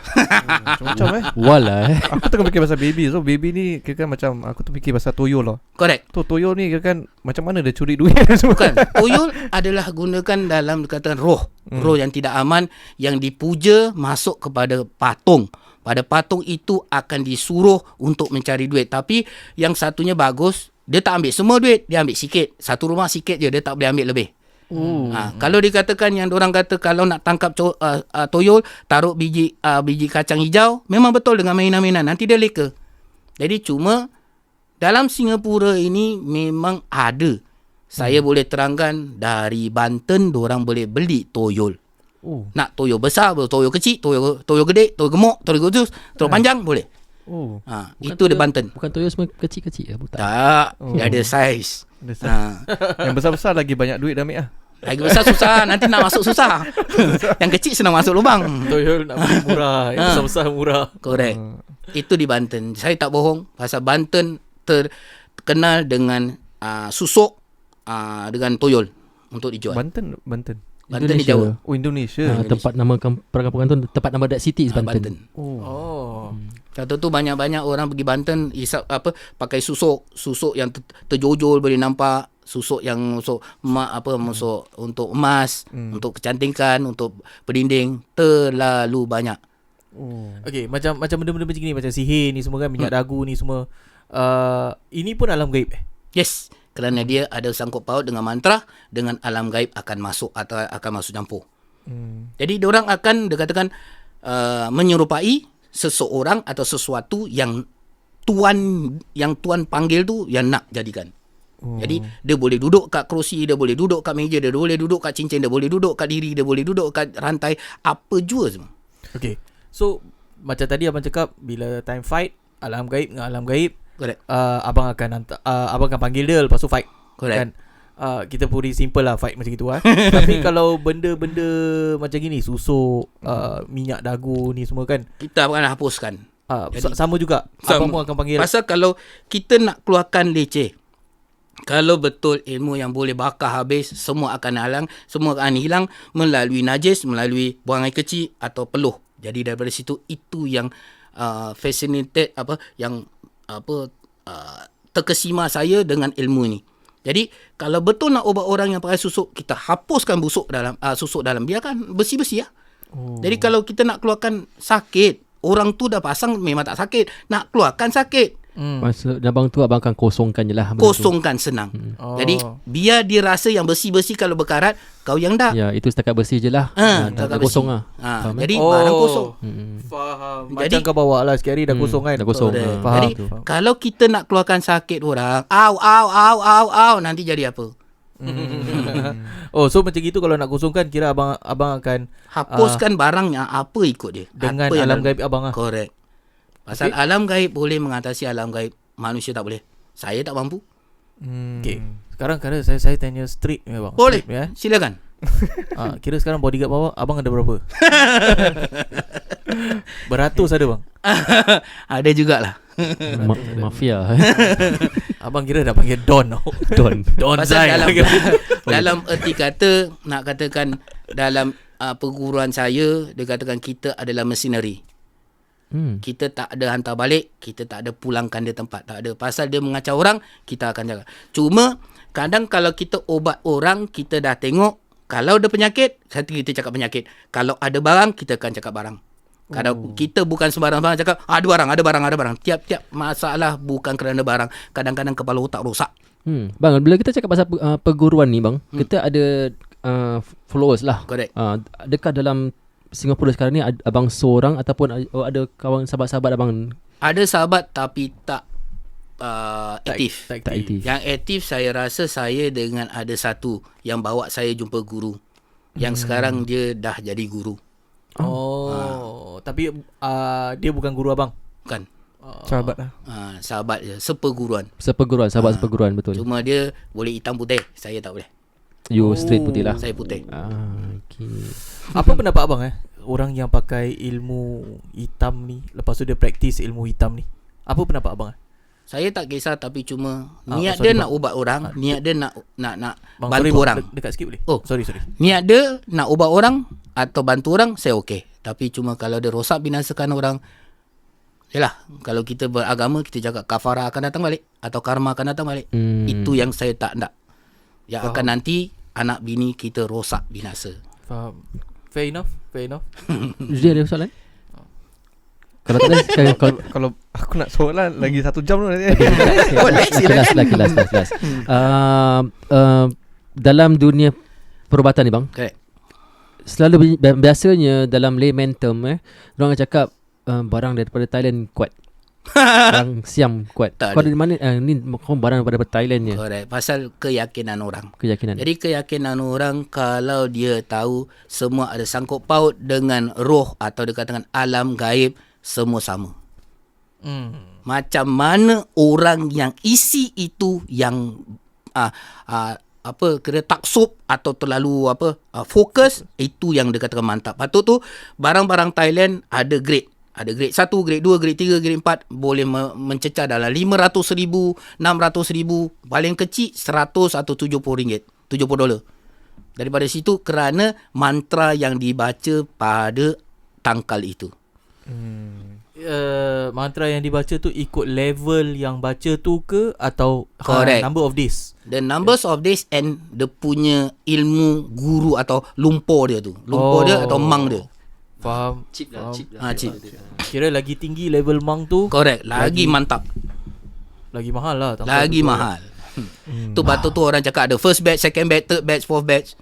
Macam-macam Walah Aku tengah fikir pasal baby. So baby ni kira kan macam aku tu fikir pasal toyol lah. Correct. Toyol ni kira kan macam mana dia curi duit semua. Bukan. Toyol adalah gunakan dalam dikatakan roh yang tidak aman yang dipuja masuk kepada patung. Pada patung itu akan disuruh untuk mencari duit. Tapi yang satunya bagus, dia tak ambil semua duit, dia ambil sikit. Satu rumah sikit je, dia tak boleh ambil lebih. Kalau dikatakan yang orang kata kalau nak tangkap toyol, taruh biji kacang hijau, memang betul dengan mainan-mainan, nanti dia leka. Jadi cuma dalam Singapura ini memang ada. Saya boleh terangkan dari Banten orang boleh beli toyol. Nak toyol besar, toyol kecil, toyol gede, toyol gemuk, toyol khusus, toyol panjang boleh. Itu di Banten. Bukan toyol semua kecil-kecil ya, bukan. Tak, dia ada saiz. Yang besar-besar lagi banyak duit dah ambil lah. Lagi besar susah, nanti nak masuk susah. Yang kecil senang masuk lubang. Toyol nak beli murah, yang besar-besar murah. Correct. Itu di Banten. Saya tak bohong, pasal Banten terkenal dengan susuk dengan toyol untuk dijual. Banten Banten di Jawa. Oh, Indonesia. Tempat nama perkampungan tu, tempat nama Dark City is Banten. Kata tu banyak-banyak orang pergi Banten pakai susuk yang terjojol boleh nampak, susuk yang masuk untuk emas, untuk kecantikan, untuk berdinding, terlalu banyak. Okey, macam benda-benda macam ni, macam sihir ni semua kan, minyak dagu ni semua. Ini pun alam gaib. Yes, kerana dia ada sangkut paut dengan mantra, dengan alam gaib akan masuk atau akan masuk campur. Jadi diorang akan dikatakan menyerupai seseorang atau sesuatu yang tuan panggil tu yang nak jadikan. Jadi dia boleh duduk kat kerusi, dia boleh duduk kat meja, dia boleh duduk kat cincin, dia boleh duduk kat diri, dia boleh duduk kat rantai, apa jua semua. Okay, so macam tadi abang cakap, bila time fight alam gaib dengan alam gaib, Correct. Abang akan panggil dia, lepas tu fight. Correct. Kan? Kita puri simple lah fight macam gitu Tapi kalau benda-benda macam gini, susuk, minyak dagu ni semua kan, Kita akan hapuskan. sama juga. Abang pun akan panggil. Pasal kalau kita nak keluarkan leceh, kalau betul ilmu yang boleh bakar habis, semua akan hilang melalui najis, melalui buang air kecil atau peluh. Jadi daripada situ, itu yang fascinated terkesima saya dengan ilmu ni. Jadi kalau betul nak ubat orang yang pakai susuk, kita hapuskan susuk dalam, biarkan bersih-bersih lah. Jadi kalau kita nak keluarkan sakit, orang tu dah pasang memang tak sakit, nak keluarkan sakit, Masa abang tu abang akan kosongkan je lah. kosongkan senang. Jadi biar dia rasa yang bersih-bersih, kalau berkarat, kau yang dah. Ya, itu setakat bersih je lah. setakat Dah kosong bersih. lah. Faham, Jadi barang kosong. Faham. Jadi- Macam kau bawa lah sekali hari dah kosong kan. dah kosong. Correct. Faham Jadi tu. kalau kita nak keluarkan sakit orang, au, nanti jadi apa? Oh, so macam gitu kalau nak kosongkan, kira abang akan Hapuskan barang yang apa ikut dia. dengan Apa yang alam dalam- gaib abang lah. Correct. Pasal alam gaib boleh mengatasi alam gaib, manusia tak boleh. Saya tak mampu. Okay. Sekarang saya tanya straight ya bang. Boleh. Straight, ya. Silakan. Kira sekarang bodyguard bawa abang ada berapa? Beratus ada bang? Ada jugalah. Mafia. Abang kira dah panggil Don tau. Don Pasal Zai. dalam erti kata, nak katakan dalam perguruan saya, dia katakan kita adalah mesineri. Kita tak ada hantar balik, kita tak ada pulangkan dia tempat, tak ada. Pasal dia mengacau orang, kita akan jaga. Cuma kadang kalau kita ubat orang, kita dah tengok kalau ada penyakit, satu kita cakap penyakit. Kalau ada barang, kita akan cakap barang. Kalau kita bukan sembarang-sembarang cakap ada barang. Tiap-tiap masalah bukan kerana barang. Kadang-kadang kepala otak rosak. Bang, bila kita cakap pasal perguruan ni bang, kita ada followers lah. Correct. Adakah dalam Singapura sekarang ni abang seorang ataupun ada kawan sahabat-sahabat abang? Ada sahabat tapi tak aktif. Tak aktif. Yang aktif saya rasa saya dengan ada satu yang bawa saya jumpa guru. Yang sekarang dia dah jadi guru. Tapi dia bukan guru abang. Bukan. Sahabat lah. Sahabat je, seperguruan. Sahabat seperguruan, betul. Cuma dia boleh hitam putih, saya tak boleh. You straight putih lah. Saya putih. Okay. Apa pendapat abang orang yang pakai ilmu hitam ni, lepas tu dia praktis ilmu hitam ni? Apa pendapat abang? Saya tak kisah, tapi cuma niat sorry, dia bang. nak ubat orang, niat dia nak Bang, bantu sorry, orang. Dekat sikit boleh? Oh. Sorry. Niat dia nak ubat orang atau bantu orang, saya okey. Tapi cuma kalau dia rosak binasakan orang, yalah, kalau kita beragama, kita cakap kafarah akan datang balik atau karma akan datang balik. Itu yang saya tak nak. Yang akan nanti anak bini kita rosak binasa. Faham. Fair enough. Dia ada soalan? Kalau tak ada, Kalau aku nak soalan lagi 1 jam tu nanti. Boleh, silakan. Kelas. Dalam dunia perubatan ni bang, Correct. selalu biasanya dalam layman term orang cakap barang daripada Thailand kuat. Barang Siam kuat. Tak Kau ada. dari mana? Ni kau barang daripada Thailand je. Correct. Pasal keyakinan orang. Keyakinan. Jadi keyakinan orang, kalau dia tahu semua ada sangkut paut dengan roh atau dikatakan alam gaib, semua sama. Macam mana orang yang isi itu yang kira taksub atau terlalu fokus, itu yang dikatakan mantap. Patut tu barang-barang Thailand ada grade. Ada grade 1, grade 2, grade 3, grade 4, boleh mencecah dalam 500,000, 600,000, paling kecil 100 atau 70 ringgit, $70. Daripada situ kerana mantra yang dibaca pada tangkal itu. Mantra yang dibaca tu ikut level yang baca tu ke, atau Correct. number of days? The numbers of days and dia punya ilmu guru atau lumpur dia tu. Lumpur dia atau mang dia. Faham. Chip lah. Chip. Kira lagi tinggi level mang tu, Correct. Lagi mantap. Lagi mahal lah. Lagi mahal. Tu patut tu orang cakap ada first batch, second batch, third batch, fourth batch.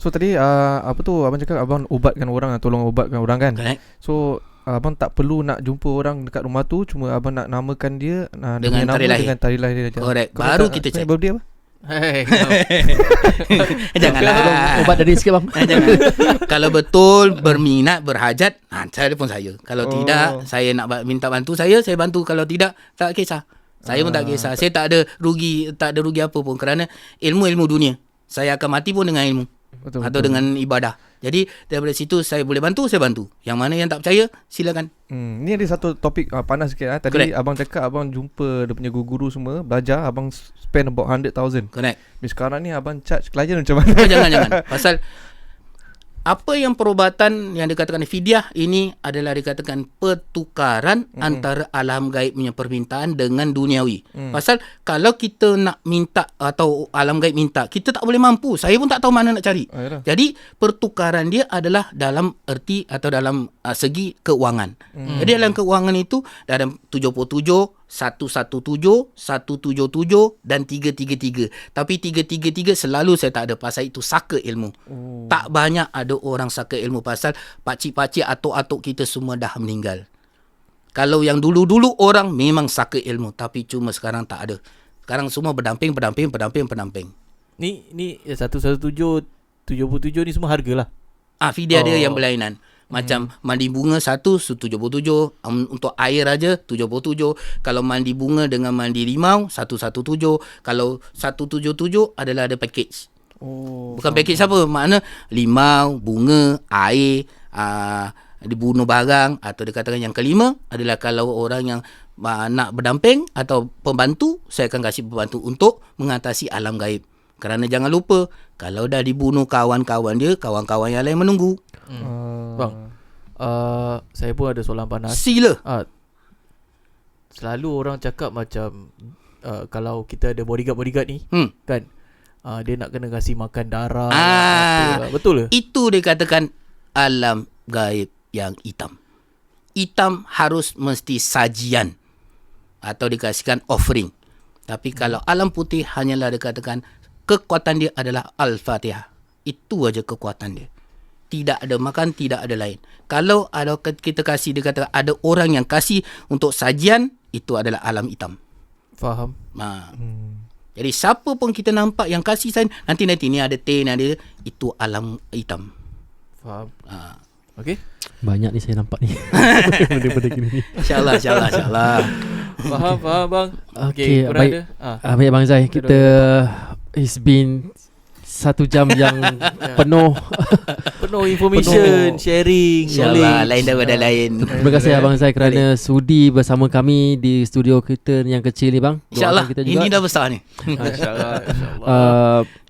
So tadi apa tu abang cakap abang ubatkan orang, tolong ubatkan orang kan. Correct. So abang tak perlu nak jumpa orang dekat rumah tu, cuma abang nak namakan dia Dengan nama tarikh lahir. dengan tarikh lahir dia. Correct. Kau Baru minta kita check. birthday apa? Hey, Janganlah. Ubat dari sikit bang. Jangan. Kalau betul berminat, berhajat, telefon saya. Kalau tidak, saya nak minta bantu saya bantu. Kalau tidak, tak kisah. Saya pun tak kisah. Saya tak ada rugi apa pun, kerana ilmu dunia. Saya akan mati pun dengan ilmu. Betul, atau dengan ibadah. Jadi daripada situ saya boleh bantu, saya bantu. Yang mana yang tak percaya, silakan. Ni ada satu topik panas sikit. Tadi Correct. abang cakap abang jumpa dia punya guru semua, belajar, abang spend about 100,000. Correct. Tapi sekarang ni abang charge klien macam mana? Oh, jangan. Pasal apa yang perubatan yang dikatakan fidyah ini adalah dikatakan pertukaran antara alam gaib punya permintaan dengan duniawi. Pasal kalau kita nak minta atau alam gaib minta, kita tak boleh mampu. Saya pun tak tahu mana nak cari. Yalah. Jadi pertukaran dia adalah dalam erti atau dalam segi keuangan. Jadi dalam keuangan itu dalam 77, 117, 177 dan 333. Tapi 333 selalu saya tak ada, pasal itu saka ilmu. Tak banyak ada orang saka ilmu, pasal pakcik-pakcik, atuk-atuk kita semua dah meninggal. Kalau yang dulu-dulu orang memang saka ilmu, tapi cuma sekarang tak ada. Sekarang semua berdamping. Ni 117, 77 ni semua harga lah. Fidyah dia yang berlainan. Macam mandi bunga 177, untuk air aja 77. Kalau mandi bunga dengan mandi limau 117. Kalau 177 adalah ada package. Bukan package apa. Makna limau, bunga, air, dibunuh barang, atau dikatakan yang kelima adalah kalau orang yang nak berdamping atau pembantu, saya akan kasih pembantu untuk mengatasi alam gaib. Kerana jangan lupa, kalau dah dibunuh kawan-kawan dia, kawan-kawan yang lain menunggu. Bang, saya pun ada soalan panas. Sila. Selalu orang cakap macam kalau kita ada bodyguard ni, kan, dia nak kena kasih makan darah. Betul ke? Itu dikatakan alam gaib yang hitam. Hitam harus mesti sajian atau dikasihkan offering. Tapi kalau alam putih hanyalah dikatakan kekuatan dia adalah Al-Fatihah. Itu aja kekuatan dia. Tidak ada makan, tidak ada lain. Kalau ada kita kasih, dia kata ada orang yang kasih untuk sajian, itu adalah alam hitam. Faham. Jadi siapa pun kita nampak yang kasih sajian, nanti ni ada teh, ada, itu alam hitam. Faham. Okey. Banyak ni saya nampak ni. Benda-benda gini ni. InsyaAllah. Faham bang. Okey, korang baik. Baik Bang Zai, kita it's been 1 jam yang penuh information, sharing, InsyaAllah, knowledge. lain daripada lain. Terima kasih Abang Zai kerana sudi bersama kami di studio kita yang kecil ni bang. InsyaAllah, Doakan kita juga. ini dah besar ni. InsyaAllah.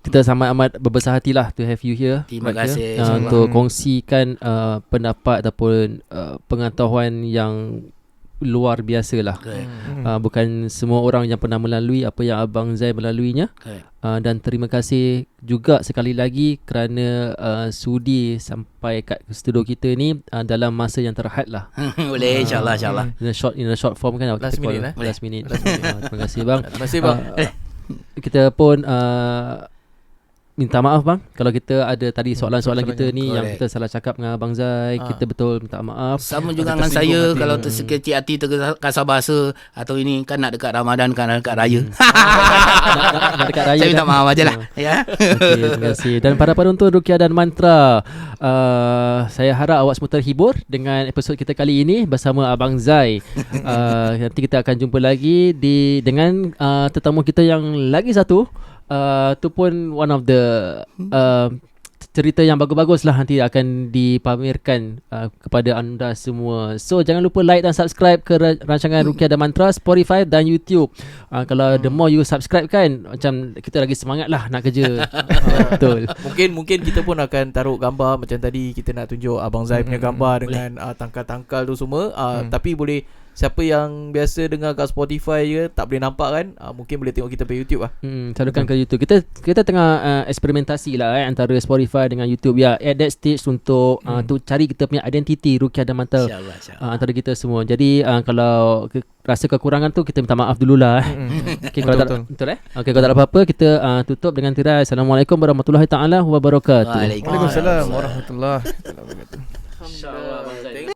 Kita amat berbesar hatilah to have you here. Terima kasih. Untuk kongsikan pendapat ataupun pengetahuan yang luar biasa lah. Bukan semua orang yang pernah melalui apa yang Abang Zai melaluinya. Dan terima kasih juga sekali lagi kerana sudi sampai kat studio kita ni dalam masa yang terhad lah. Boleh, insyaAllah. In a short form kan. Last minute, Last minute. Terima kasih bang. Terima kasih bang. Kita pun minta maaf bang kalau kita ada tadi soalan-soalan kita ni yang kita salah cakap dengan Abang Zai. Kita betul minta maaf. Sama juga dengan saya, kalau tersekecil hati terkasar bahasa atau ini kan nak dekat Ramadan, kan nak dekat raya. Nak dekat raya Saya minta kan? maaf aje lah. Ya. Okay, terima kasih. Dan para penonton Ruqyah dan Mantra, saya harap awak semua terhibur dengan episod kita kali ini bersama Abang Zai. Nanti kita akan jumpa lagi dengan tetamu kita yang lagi satu. Tu pun one of the cerita yang bagus-bagus lah nanti akan dipamerkan kepada anda semua. So jangan lupa like dan subscribe ke rancangan Ruqyah dan Mantra, Spotify dan YouTube. Kalau the more you subscribe kan, macam kita lagi semangat lah nak kerja. Betul. Mungkin kita pun akan taruh gambar macam tadi kita nak tunjuk Abang Zai punya gambar dengan tangkal-tangkal tu semua. Tapi boleh, siapa yang biasa dengar kat Spotify je tak boleh nampak kan, mungkin boleh tengok kita pada YouTube lah. Sadukan ke YouTube. Kita tengah eksperimentasi lah antara Spotify dengan YouTube. Ya, at that stage untuk tu cari kita punya identiti Ruqyah dan Mantra antara kita semua. Jadi kalau rasa kekurangan tu kita minta maaf dululah. Okay, kalau betul okay, kalau tak ada apa-apa kita tutup dengan tirai Assalamualaikum warahmatullahi taala wabarakatuh. Waalaikumsalam warahmatullahi wabarakatuh. InsyaAllah.